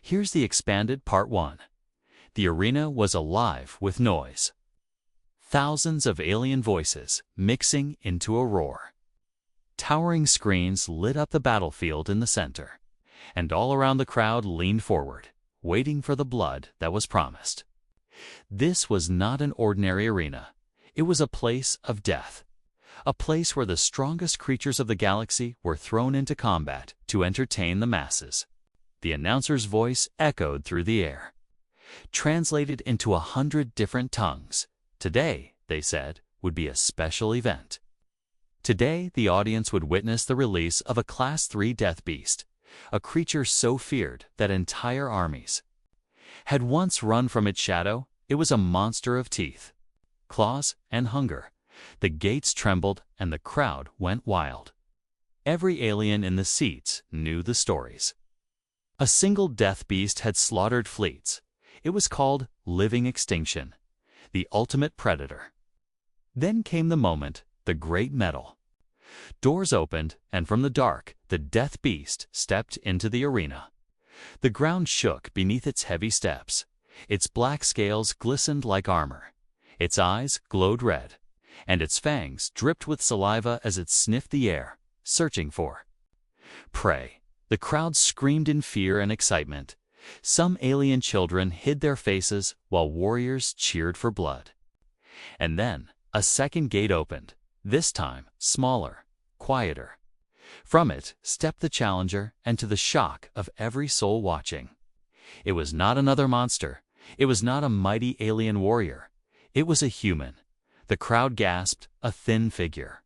Here's the expanded Part 1. The arena was alive with noise. Thousands of alien voices mixing into a roar. Towering screens lit up the battlefield in the center, and all around the crowd leaned forward, waiting for the blood that was promised. This was not an ordinary arena. It was a place of death. A place where the strongest creatures of the galaxy were thrown into combat to entertain the masses. The announcer's voice echoed through the air, translated into 100 different tongues. Today, they said, would be a special event. Today, the audience would witness the release of a Class 3 death beast, a creature so feared that entire armies had once run from its shadow. It was a monster of teeth, claws, and hunger. The gates trembled and the crowd went wild. Every alien in the seats knew the stories. A single death beast had slaughtered fleets. It was called living extinction, the ultimate predator. Then came the moment, the great medal. Doors opened, and from the dark, the death beast stepped into the arena. The ground shook beneath its heavy steps. Its black scales glistened like armor. Its eyes glowed red, and its fangs dripped with saliva as it sniffed the air, searching for prey. The crowd screamed in fear and excitement. Some alien children hid their faces while warriors cheered for blood. And then a second gate opened, this time smaller, quieter. From it stepped the challenger, and to the shock of every soul watching, it was not another monster. It was not a mighty alien warrior. It was a human. The crowd gasped. A thin figure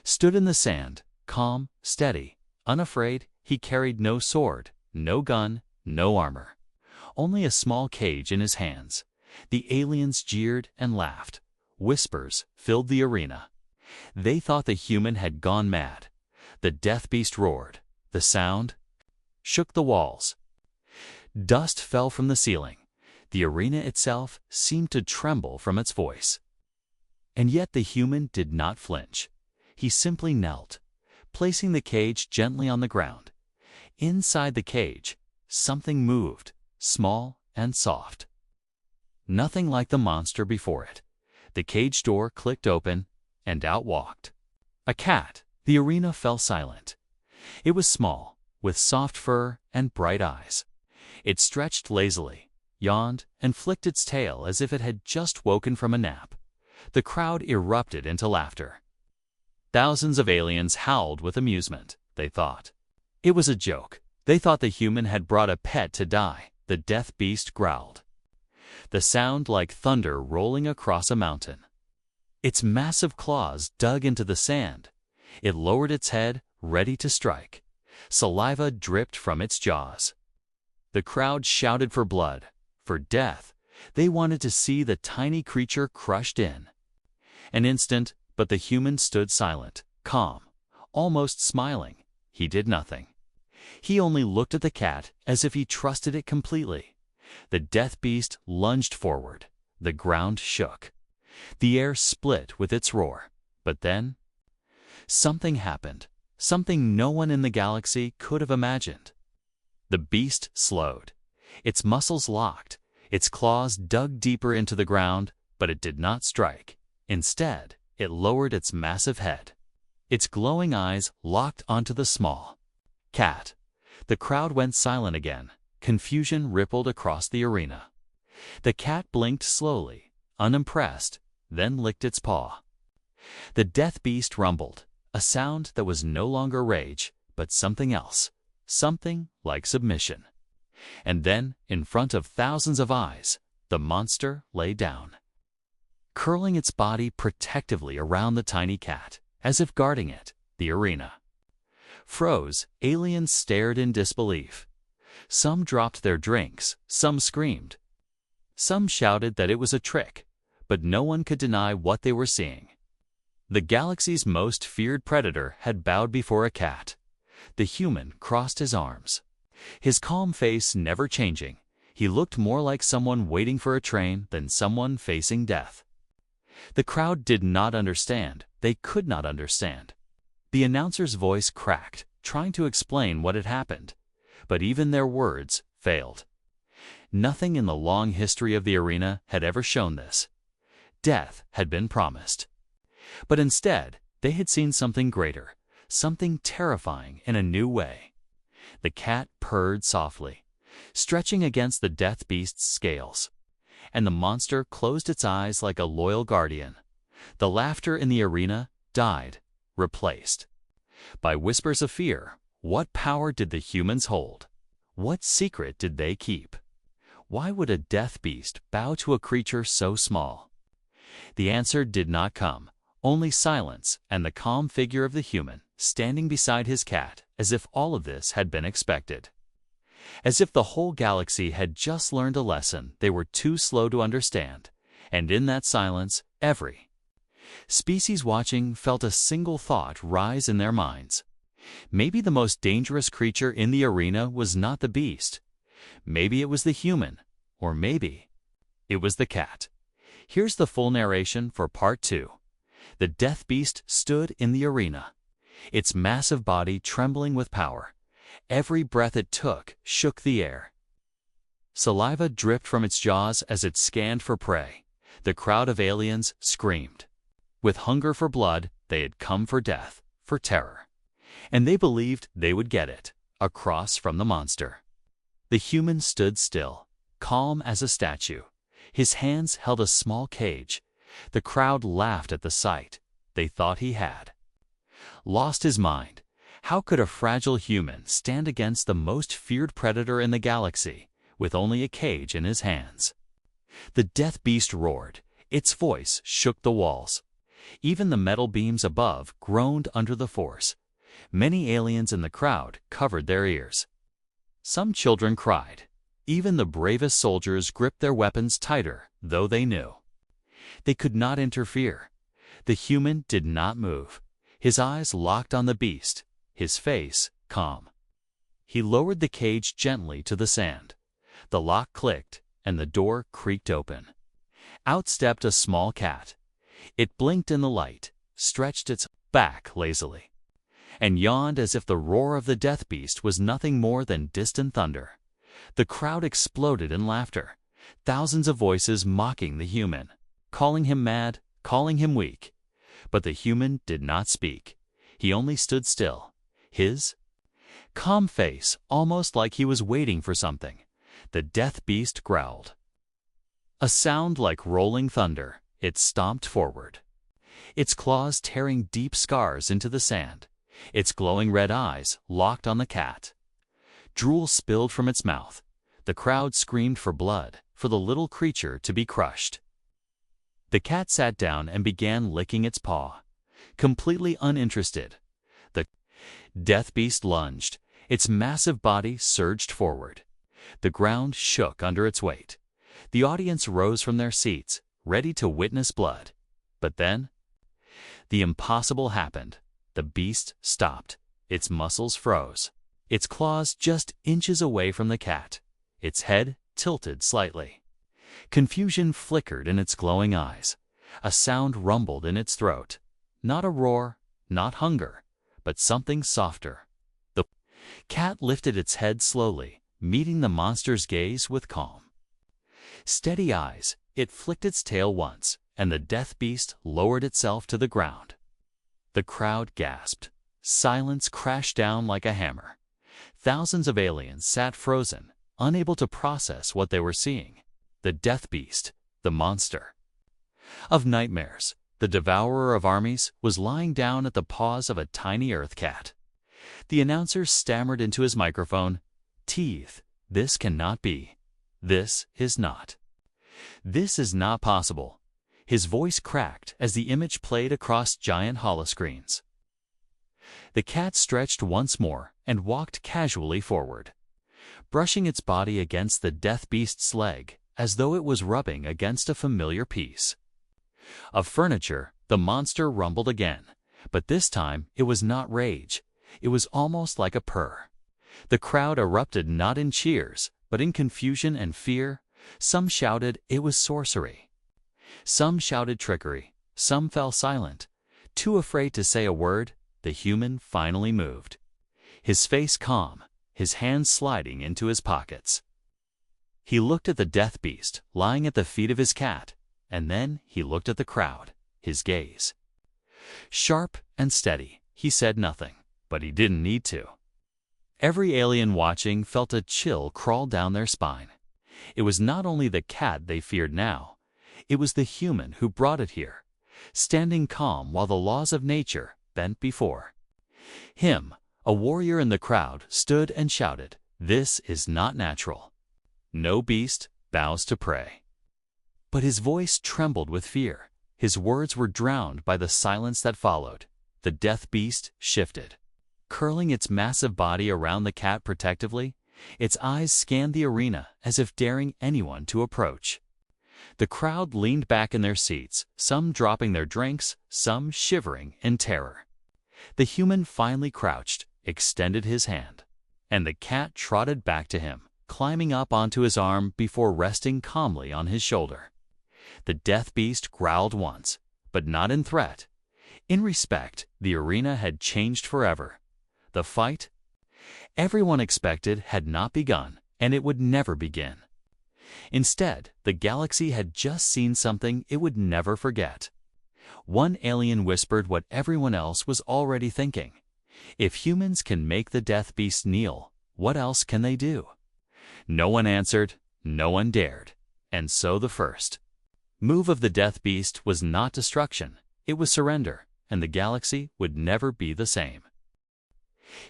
stood in the sand, calm, steady, unafraid. He carried no sword, no gun, no armor, only a small cage in his hands. The aliens jeered and laughed. Whispers filled the arena. They thought the human had gone mad. The death beast roared. The sound shook the walls. Dust fell from the ceiling. The arena itself seemed to tremble from its voice. And yet the human did not flinch. He simply knelt, placing the cage gently on the ground. Inside the cage, something moved, small and soft. Nothing like the monster before it. The cage door clicked open, and out walked a cat. The arena fell silent. It was small, with soft fur and bright eyes. It stretched lazily, yawned, and flicked its tail as if it had just woken from a nap. The crowd erupted into laughter. Thousands of aliens howled with amusement. They thought it was a joke. They thought the human had brought a pet to die. The death beast growled, the sound like thunder rolling across a mountain. Its massive claws dug into the sand. It lowered its head, ready to strike. Saliva dripped from its jaws. The crowd shouted for blood, for death. They wanted to see the tiny creature crushed in an instant, but the human stood silent, calm, almost smiling. He did nothing. He only looked at the cat as if he trusted it completely. The death beast lunged forward. The ground shook. The air split with its roar. But then something happened, something no one in the galaxy could have imagined. The beast slowed. Its muscles locked. Its claws dug deeper into the ground, but it did not strike. Instead, it lowered its massive head. Its glowing eyes locked onto the small cat. The crowd went silent again. Confusion rippled across the arena. The cat blinked slowly, unimpressed, then licked its paw. The death beast rumbled, a sound that was no longer rage, but something else, something like submission. And then, in front of thousands of eyes, the monster lay down, curling its body protectively around the tiny cat, as if guarding it. The arena froze. Aliens stared in disbelief. Some dropped their drinks, some screamed. Some shouted that it was a trick, but no one could deny what they were seeing. The galaxy's most feared predator had bowed before a cat. The human crossed his arms, his calm face never changing. He looked more like someone waiting for a train than someone facing death. The crowd did not understand. They could not understand. The announcer's voice cracked, trying to explain what had happened, but even their words failed. Nothing in the long history of the arena had ever shown this. Death had been promised. But instead, they had seen something greater, something terrifying in a new way. The cat purred softly, stretching against the death beast's scales, and the monster closed its eyes like a loyal guardian. The laughter in the arena died, replaced by whispers of fear. What power did the humans hold? What secret did they keep? Why would a death beast bow to a creature so small? The answer did not come, only silence and the calm figure of the human standing beside his cat, as if all of this had been expected. As if the whole galaxy had just learned a lesson they were too slow to understand, and in that silence, every species watching felt a single thought rise in their minds. Maybe the most dangerous creature in the arena was not the beast. Maybe it was the human, or maybe it was the cat. Here's the full narration for Part 2. The death beast stood in the arena, its massive body trembling with power. Every breath it took shook the air. Saliva dripped from its jaws as it scanned for prey. The crowd of aliens screamed. With hunger for blood, they had come for death, for terror. And they believed they would get it, across from the monster. The human stood still, calm as a statue. His hands held a small cage. The crowd laughed at the sight. They thought he had lost his mind. How could a fragile human stand against the most feared predator in the galaxy, with only a cage in his hands? The death beast roared. Its voice shook the walls. Even the metal beams above groaned under the force. Many aliens in the crowd covered their ears. Some children cried. Even the bravest soldiers gripped their weapons tighter, though they knew they could not interfere. The human did not move. His eyes locked on the beast, his face calm. He lowered the cage gently to the sand. The lock clicked, and the door creaked open. Out stepped a small cat. It blinked in the light, stretched its back lazily, and yawned as if the roar of the death beast was nothing more than distant thunder. The crowd exploded in laughter, thousands of voices mocking the human, calling him mad, calling him weak. But the human did not speak. He only stood still, his calm face almost like he was waiting for something. The death beast growled. A sound like rolling thunder, it stomped forward, its claws tearing deep scars into the sand, its glowing red eyes locked on the cat. Drool spilled from its mouth. The crowd screamed for blood, for the little creature to be crushed. The cat sat down and began licking its paw, completely uninterested. The death beast lunged. Its massive body surged forward. The ground shook under its weight. The audience rose from their seats, ready to witness blood. But then, the impossible happened. The beast stopped. Its muscles froze. Its claws just inches away from the cat. Its head tilted slightly. Confusion flickered in its glowing eyes. A sound rumbled in its throat. Not a roar, not hunger, but something softer. The cat lifted its head slowly, meeting the monster's gaze with calm, steady eyes. It flicked its tail once, and the death beast lowered itself to the ground. The crowd gasped. Silence crashed down like a hammer. Thousands of aliens sat frozen, unable to process what they were seeing. The death beast, the monster of nightmares, the devourer of armies, was lying down at the paws of a tiny earth cat. The announcer stammered into his microphone, "Teeth, this cannot be. This is not. This is not possible." His voice cracked as the image played across giant holoscreens. The cat stretched once more and walked casually forward, brushing its body against the death beast's leg as though it was rubbing against a familiar piece of furniture. The monster rumbled again, but this time it was not rage. It was almost like a purr. The crowd erupted not in cheers, but in confusion and fear. Some shouted it was sorcery. Some shouted trickery. Some fell silent, too afraid to say a word. The human finally moved, his face calm, his hands sliding into his pockets. He looked at the death beast lying at the feet of his cat, and then he looked at the crowd, his gaze sharp and steady. He said nothing, but he didn't need to. Every alien watching felt a chill crawl down their spine. It was not only the cat they feared now, it was the human who brought it here, standing calm while the laws of nature bent before him. A warrior in the crowd stood and shouted, "This is not natural. No beast bows to prey." But his voice trembled with fear. His words were drowned by the silence that followed. The death beast shifted. Curling its massive body around the cat protectively, its eyes scanned the arena as if daring anyone to approach. The crowd leaned back in their seats, some dropping their drinks, some shivering in terror. The human finally crouched, extended his hand, and the cat trotted back to him, climbing up onto his arm before resting calmly on his shoulder. The death beast growled once, but not in threat. In respect, the arena had changed forever. The fight everyone expected had not begun, and it would never begin. Instead, the galaxy had just seen something it would never forget. One alien whispered what everyone else was already thinking. If humans can make the death beast kneel, what else can they do? No one answered, no one dared. And so the first move of the death beast was not destruction, it was surrender, and the galaxy would never be the same.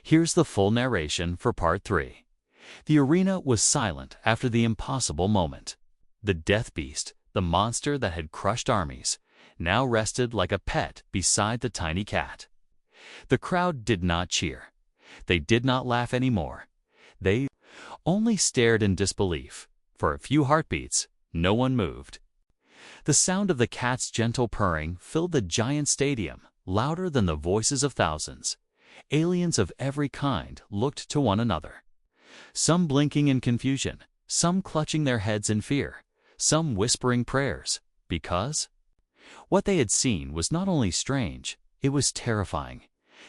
Here's the full narration for Part 3. The arena was silent after the impossible moment. The death beast, the monster that had crushed armies, now rested like a pet beside the tiny cat. The crowd did not cheer. They did not laugh anymore. They only stared in disbelief. For a few heartbeats, no one moved. The sound of the cat's gentle purring filled the giant stadium, louder than the voices of thousands. Aliens of every kind looked to one another, some blinking in confusion, some clutching their heads in fear, some whispering prayers, because what they had seen was not only strange, it was terrifying.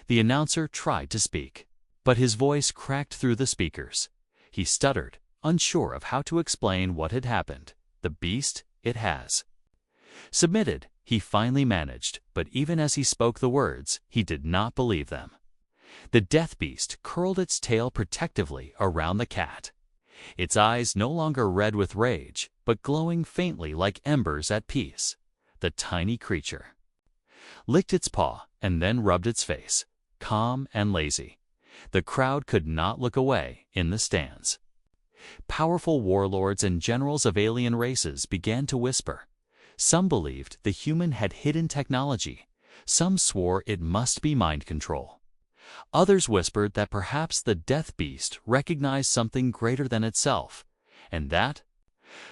The announcer tried to speak, but his voice cracked through the speakers. He stuttered, unsure of how to explain what had happened. The beast, it has submitted, he finally managed, but even as he spoke the words, he did not believe them. The death beast curled its tail protectively around the cat, its eyes no longer red with rage, but glowing faintly like embers at peace. The tiny creature licked its paw and then rubbed its face, calm and lazy. The crowd could not look away in the stands. Powerful warlords and generals of alien races began to whisper. Some believed the human had hidden technology. Some swore it must be mind control. Others whispered that perhaps the death beast recognized something greater than itself, and that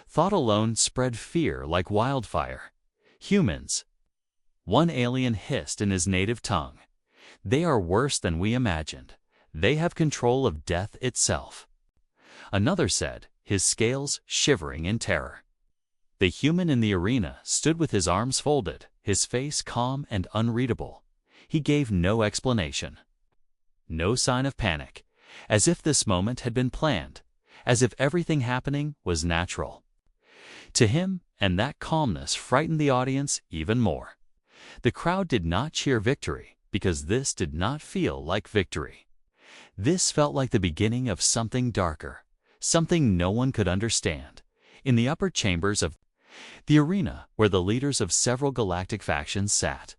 thought alone spread fear like wildfire. Humans, one alien hissed in his native tongue. They are worse than we imagined. They have control of death itself. Another said, his scales shivering in terror. The human in the arena stood with his arms folded, his face calm and unreadable. He gave no explanation, no sign of panic, as if this moment had been planned, as if everything happening was natural to him, and that calmness frightened the audience even more. The crowd did not cheer victory, because this did not feel like victory. This felt like the beginning of something darker, something no one could understand. In the upper chambers of the arena, where the leaders of several galactic factions sat,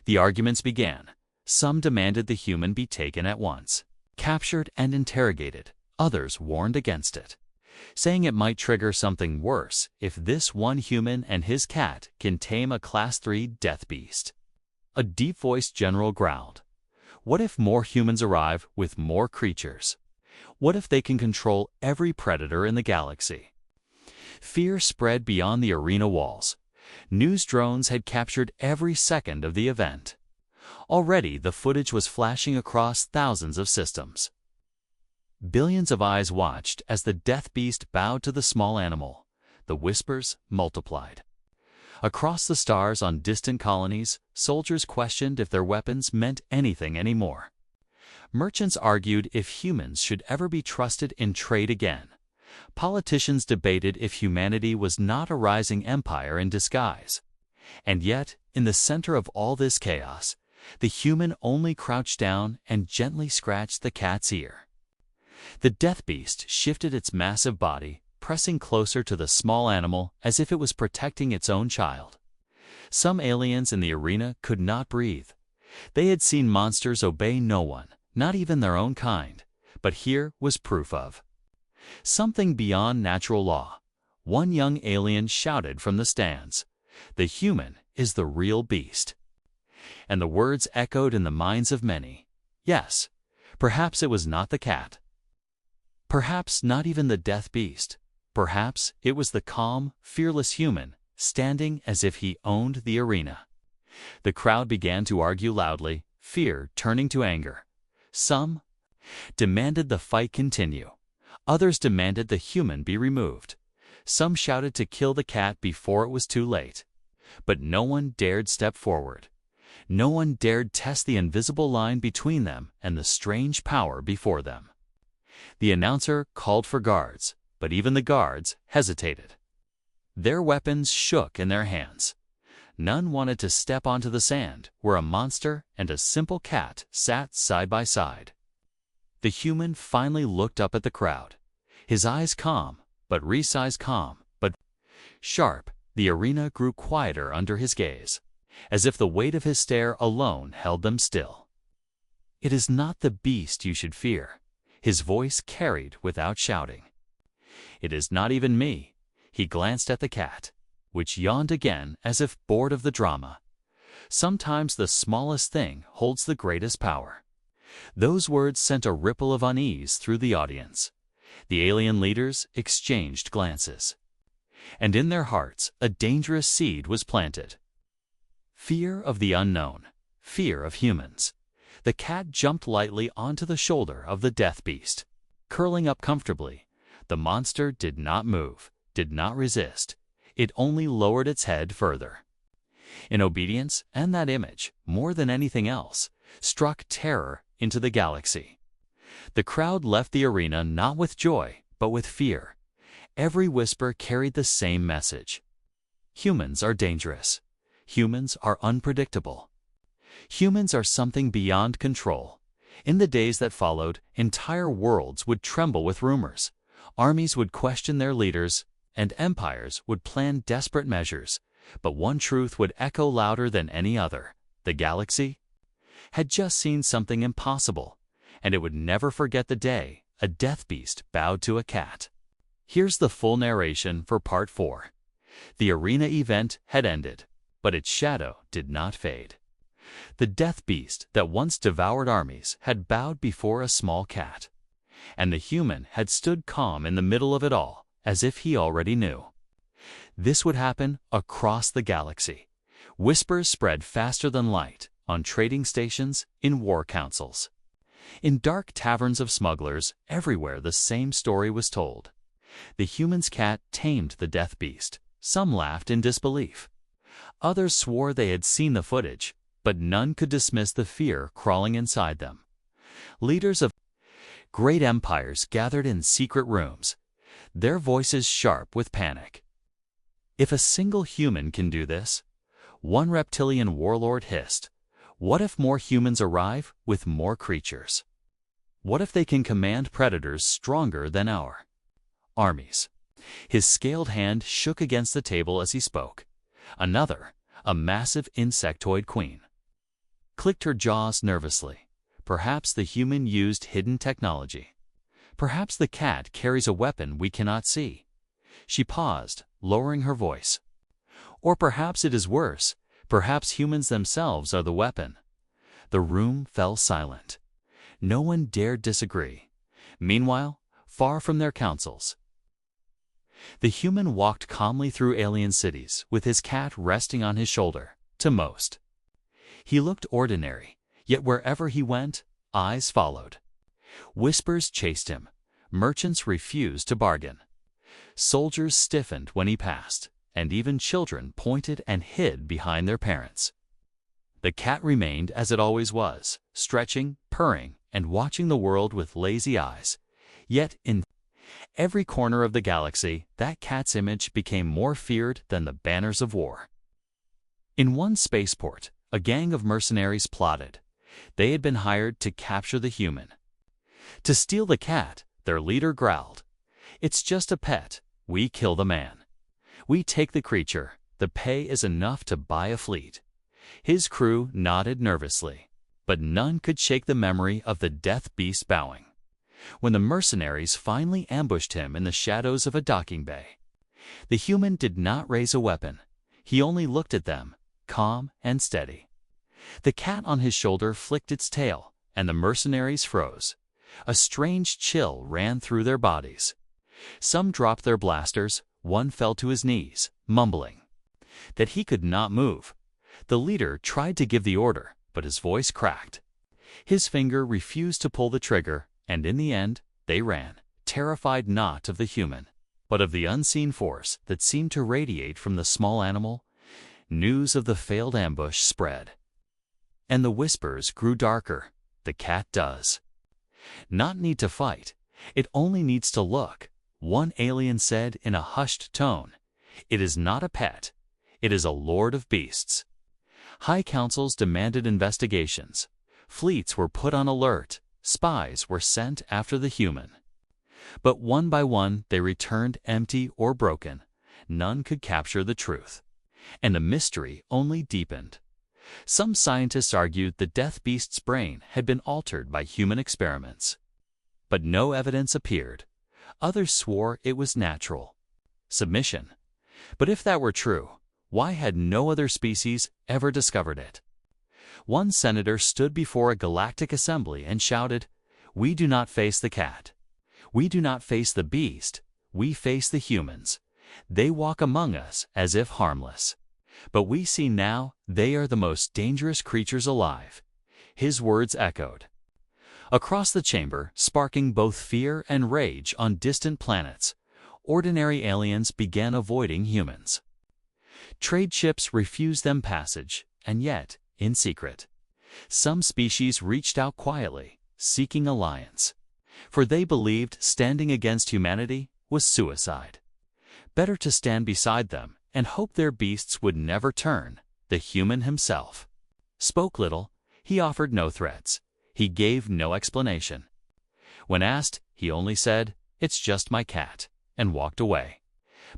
the arguments began. Some demanded the human be taken at once, captured and interrogated. Others warned against it, saying it might trigger something worse if this one human and his cat can tame a Class 3 death beast. A deep-voiced general growled, "What if more humans arrive with more creatures? What if they can control every predator in the galaxy?" Fear spread beyond the arena walls. News drones had captured every second of the event. Already the footage was flashing across thousands of systems. Billions of eyes watched as the death beast bowed to the small animal. The whispers multiplied. Across the stars on distant colonies, soldiers questioned if their weapons meant anything anymore. Merchants argued if humans should ever be trusted in trade again. Politicians debated if humanity was not a rising empire in disguise. And yet, in the center of all this chaos, the human only crouched down and gently scratched the cat's ear. The death beast shifted its massive body, pressing closer to the small animal as if it was protecting its own child. Some aliens in the arena could not breathe. They had seen monsters obey no one, not even their own kind, but here was proof of something beyond natural law. One young alien shouted from the stands, "The human is the real beast." And the words echoed in the minds of many. Yes, perhaps it was not the cat. Perhaps not even the death beast. Perhaps it was the calm, fearless human, standing as if he owned the arena. The crowd began to argue loudly, fear turning to anger. Some demanded the fight continue. Others demanded the human be removed. Some shouted to kill the cat before it was too late. But no one dared step forward. No one dared test the invisible line between them and the strange power before them. The announcer called for guards, but even the guards hesitated. Their weapons shook in their hands. None wanted to step onto the sand where a monster and a simple cat sat side by side. The human finally looked up at the crowd. His eyes calm, but resized calm, but sharp. The arena grew quieter under his gaze, as if the weight of his stare alone held them still. "It is not the beast you should fear," his voice carried without shouting. "It is not even me." He glanced at the cat, which yawned again as if bored of the drama. Sometimes the smallest thing holds the greatest power. Those words sent a ripple of unease through the audience. The alien leaders exchanged glances. And in their hearts, a dangerous seed was planted. Fear of the unknown, fear of humans. The cat jumped lightly onto the shoulder of the death beast. Curling up comfortably, the monster did not move, did not resist. It only lowered its head further. In obedience, and that image, more than anything else, struck terror into the galaxy. The crowd left the arena not with joy, but with fear. Every whisper carried the same message. Humans are dangerous. Humans are unpredictable. Humans are something beyond control. In the days that followed, entire worlds would tremble with rumors. Armies would question their leaders, and empires would plan desperate measures. But one truth would echo louder than any other. The galaxy had just seen something impossible, and it would never forget the day a death beast bowed to a cat. Here's the full narration for Part 4. The arena event had ended, but its shadow did not fade. The death beast that once devoured armies had bowed before a small cat, and the human had stood calm in the middle of it all, as if he already knew. This would happen across the galaxy. Whispers spread faster than light, on trading stations, in war councils. In dark taverns of smugglers, everywhere the same story was told. The human's cat tamed the death beast. Some laughed in disbelief. Others swore they had seen the footage, but none could dismiss the fear crawling inside them. Leaders of great empires gathered in secret rooms, their voices sharp with panic. "If a single human can do this," one reptilian warlord hissed, "what if more humans arrive with more creatures? What if they can command predators stronger than our armies?" His scaled hand shook against the table as he spoke. Another, a massive insectoid queen, clicked her jaws nervously. Perhaps the human used hidden technology. Perhaps the cat carries a weapon we cannot see. She paused, lowering her voice. Or perhaps it is worse. Perhaps humans themselves are the weapon. The room fell silent. No one dared disagree. Meanwhile, far from their councils, the human walked calmly through alien cities with his cat resting on his shoulder. To most, he looked ordinary, yet wherever he went, eyes followed. Whispers chased him. Merchants refused to bargain. Soldiers stiffened when he passed, and even children pointed and hid behind their parents. The cat remained as it always was, stretching, purring, and watching the world with lazy eyes. Yet in Every corner of the galaxy, that cat's image became more feared than the banners of war. In one spaceport, a gang of mercenaries plotted. They had been hired to capture the human. To steal the cat, their leader growled, "It's just a pet. We kill the man. We take the creature. The pay is enough to buy a fleet." His crew nodded nervously, but none could shake the memory of the death beast bowing. When the mercenaries finally ambushed him in the shadows of a docking bay, the human did not raise a weapon. He only looked at them, calm and steady. The cat on his shoulder flicked its tail, and the mercenaries froze. A strange chill ran through their bodies. Some dropped their blasters, one fell to his knees, mumbling that he could not move. The leader tried to give the order, but his voice cracked. His finger refused to pull the trigger, and in the end, they ran, terrified not of the human, but of the unseen force that seemed to radiate from the small animal. News of the failed ambush spread, and the whispers grew darker. The cat does not need to fight. It only needs to look. One alien said in a hushed tone, "It is not a pet. It is a lord of beasts." High councils demanded investigations. Fleets were put on alert. Spies were sent after the human. But one by one they returned empty or broken. None could capture the truth. And the mystery only deepened. Some scientists argued the death beast's brain had been altered by human experiments. But no evidence appeared. Others swore it was natural submission. But if that were true, why had no other species ever discovered it? One senator stood before a galactic assembly and shouted, "We do not face the cat. We do not face the beast. We face the humans. They walk among us as if harmless. But we see now they are the most dangerous creatures alive." His words echoed across the chamber, sparking both fear and rage on distant planets. Ordinary aliens began avoiding humans. Trade ships refused them passage, and yet, in secret, some species reached out quietly, seeking alliance. For they believed standing against humanity was suicide. Better to stand beside them and hope their beasts would never turn. The human himself spoke little. He offered no threats. He gave no explanation. When asked, he only said, "It's just my cat," and walked away.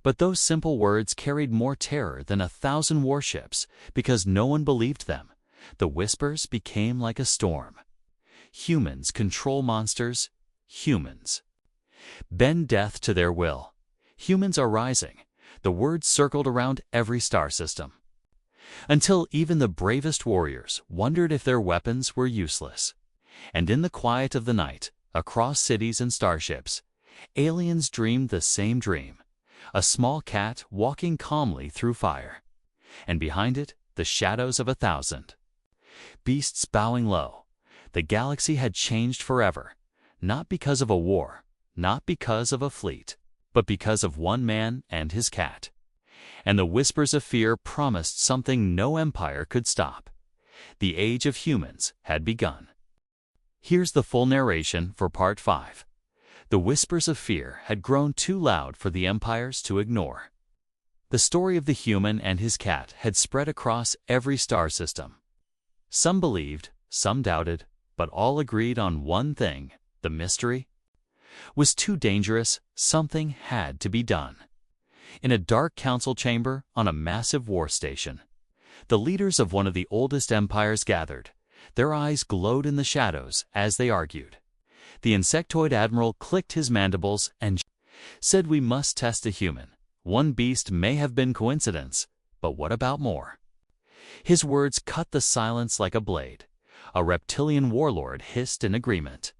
But those simple words carried more terror than 1,000 warships, because no one believed them. The whispers became like a storm. Humans control monsters. Humans bend death to their will. Humans are rising. The words circled around every star system, until even the bravest warriors wondered if their weapons were useless. And in the quiet of the night, across cities and starships, aliens dreamed the same dream. A small cat walking calmly through fire, and behind it, the shadows of 1,000 beasts bowing low. The galaxy had changed forever, not because of a war, not because of a fleet, but because of one man and his cat. And the whispers of fear promised something no empire could stop. The age of humans had begun. Here's the full narration for Part 5. The whispers of fear had grown too loud for the empires to ignore. The story of the human and his cat had spread across every star system. Some believed, some doubted, but all agreed on one thing: the mystery was too dangerous. Something had to be done. In a dark council chamber on a massive war station, the leaders of one of the oldest empires gathered. Their eyes glowed in the shadows as they argued. The insectoid admiral clicked his mandibles and said, "We must test a human. One beast may have been coincidence, but what about more?" His words cut the silence like a blade. A reptilian warlord hissed in agreement.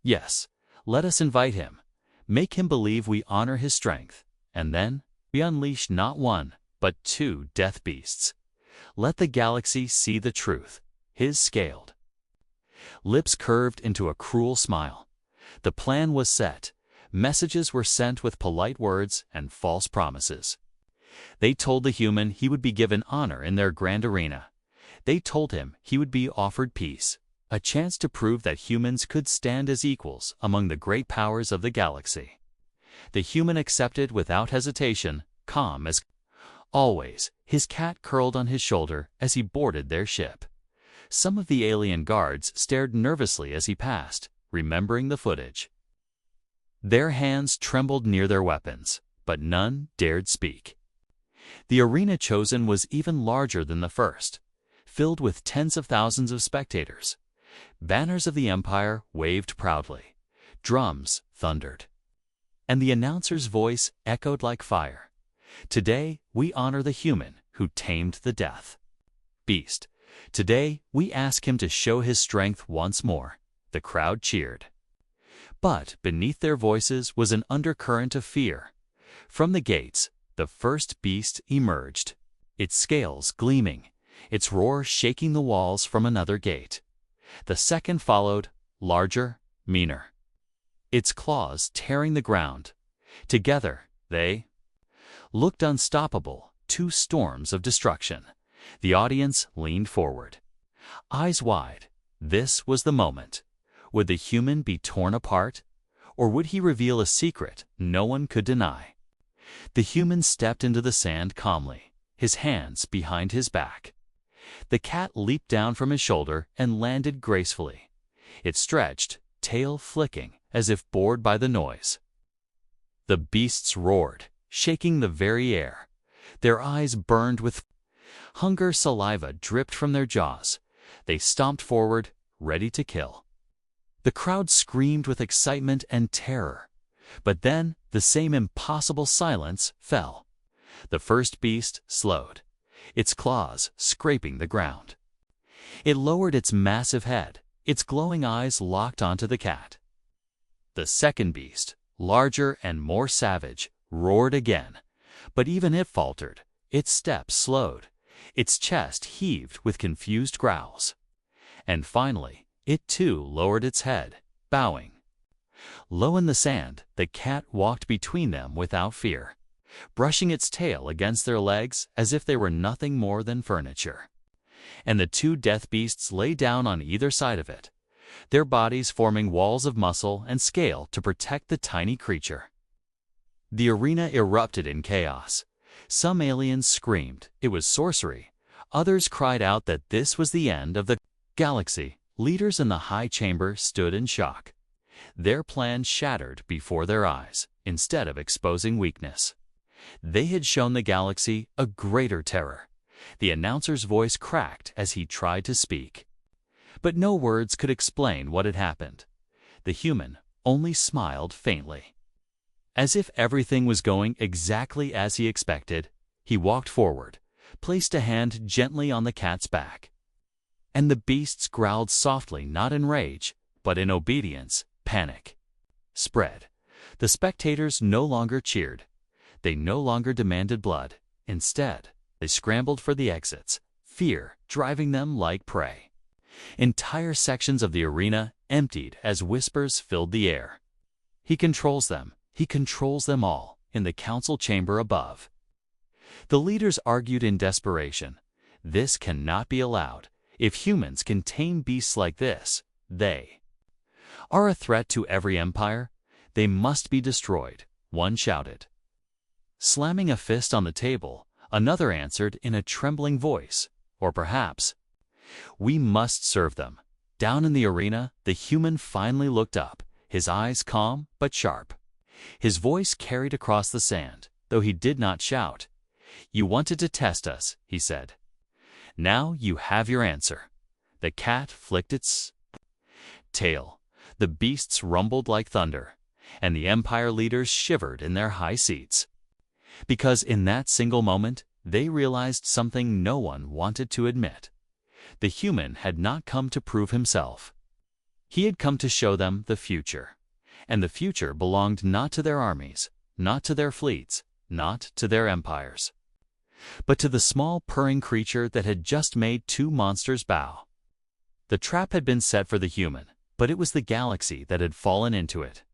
"Yes, let us invite him. Make him believe we honor his strength, and then we unleash not one, but 2 death beasts. Let the galaxy see the truth." His scaled lips curved into a cruel smile. The plan was set. Messages were sent with polite words and false promises. They told the human he would be given honor in their grand arena. They told him he would be offered peace, a chance to prove that humans could stand as equals among the great powers of the galaxy. The human accepted without hesitation, calm as always, his cat curled on his shoulder as he boarded their ship. Some of the alien guards stared nervously as he passed, remembering the footage. Their hands trembled near their weapons, but none dared speak. The arena chosen was even larger than the first, filled with tens of thousands of spectators. Banners of the Empire waved proudly. Drums thundered. And the announcer's voice echoed like fire. Today, we honor the human who tamed the death beast. Today, we ask him to show his strength once more. The crowd cheered. But beneath their voices was an undercurrent of fear. From the gates, the first beast emerged, its scales gleaming, its roar shaking the walls from another gate. The second followed, larger, meaner, its claws tearing the ground. Together, they looked unstoppable, two storms of destruction. The audience leaned forward, eyes wide. This was the moment. Would the human be torn apart, or would he reveal a secret no one could deny? The human stepped into the sand calmly, his hands behind his back. The cat leaped down from his shoulder and landed gracefully. It stretched, tail flicking, as if bored by the noise. The beasts roared, shaking the very air. Their eyes burned with hunger, saliva dripped from their jaws. They stomped forward, ready to kill. The crowd screamed with excitement and terror. But then the same impossible silence fell. The first beast slowed, its claws scraping the ground. It lowered its massive head, its glowing eyes locked onto the cat. The second beast, larger and more savage, roared again. But even it faltered, its steps slowed, its chest heaved with confused growls. And finally, it too lowered its head, bowing. Low in the sand, the cat walked between them without fear, brushing its tail against their legs as if they were nothing more than furniture. And the two death beasts lay down on either side of it, their bodies forming walls of muscle and scale to protect the tiny creature. The arena erupted in chaos. Some aliens screamed it was sorcery. Others cried out that this was the end of the galaxy. Leaders in the high chamber stood in shock. Their plans shattered before their eyes, instead of exposing weakness. They had shown the galaxy a greater terror. The announcer's voice cracked as he tried to speak. But no words could explain what had happened. The human only smiled faintly. As if everything was going exactly as he expected, he walked forward, placed a hand gently on the cat's back. And the beasts growled softly, not in rage, but in obedience. Panic spread. The spectators no longer cheered. They no longer demanded blood. Instead, they scrambled for the exits, fear driving them like prey. Entire sections of the arena emptied as whispers filled the air. He controls them. He controls them all, in the council chamber above. The leaders argued in desperation. This cannot be allowed. If humans can tame beasts like this, they are a threat to every empire. They must be destroyed, one shouted. Slamming a fist on the table, another answered in a trembling voice, or perhaps, we must serve them. Down in the arena, the human finally looked up, his eyes calm but sharp. His voice carried across the sand, though he did not shout. You wanted to test us, he said. Now you have your answer. The cat flicked its tail. The beasts rumbled like thunder, and the empire leaders shivered in their high seats. Because in that single moment, they realized something no one wanted to admit. The human had not come to prove himself. He had come to show them the future. And the future belonged not to their armies, not to their fleets, not to their empires, but to the small purring creature that had just made two monsters bow. The trap had been set for the human, but it was the galaxy that had fallen into it.